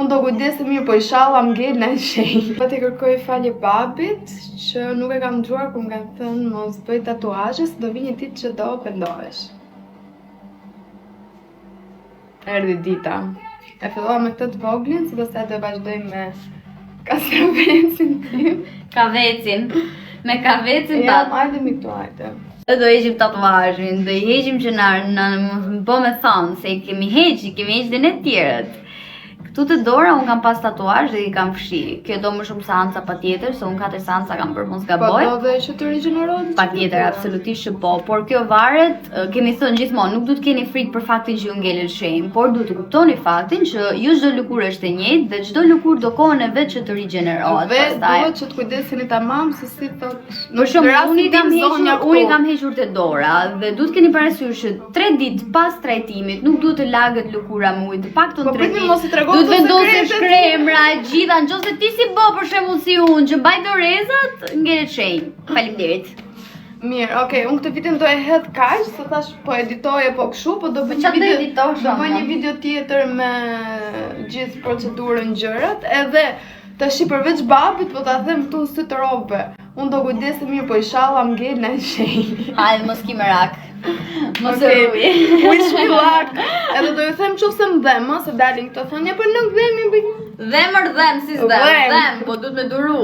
Unë do kujdesem mirë, po inshallah m'ngel në shenjë. Po t'i kërkoj falje babit, që nuk e kam dëgjuar kur m'ka thënë mos bëj tatuazhe, se do vi një ditë që do pendohesh. Erdhi dita. E fillova me këtë të voglin, si pastaj do vazhdoj me kastravecin tim. Kavecin. Me kavecin Ja, tat. hajde mi këtu, hajde. Do heqim tatuazhin, do i heqim që na po me thonë se kemi heqi dhe ne tjerët. Këtu te dora unë kam pas tatuazh dhe i kam fshi. Kjo do më shumë seanca patjetër, se unë 4 seanca kam bërë mos Po gaboj. do dhe që të rigjenerohet? Patjetër, absolutisht që po, por kjo varet, kemi thënë gjithmonë, nuk duhet keni frikë për faktin që ju ngelet shenjë, por duhet të kuptoni faktin që jo çdo lëkurë është e njëjtë dhe çdo lëkurë do kohën e vet që të rigjenerohet. Vetë duhet që të kujdeseni tamam se si thot. Për shembull, unë i kam hequr te dora dhe duhet keni parasysh që 3 ditë pas trajtimit nuk duhet të lagët lëkura me ujë, të paktën 3 ditë. Duhet vendosësh kremra, gjitha, nëse ti si bë për shembull si unë që mbaj dorezat, ngelet shenjë. Faleminderit. Mirë, okay, unë këtë vitin do e hedh kaq, se thash po editoje po kështu, po do bëj një video tjetër me gjithë procedurën gjërat, edhe tash përveç babit po ta them këtu si të robe. Unë do kujdesem mirë, po inshallah m'ngel në shenjë. Hajde mos ki merak. Mos e ruaj. Wish me luck. Edhe do ju them nëse m'dhem, se dalin këto thënie, po nuk dhemi. Dhemër dhem si s'dhem, po duhet me duru.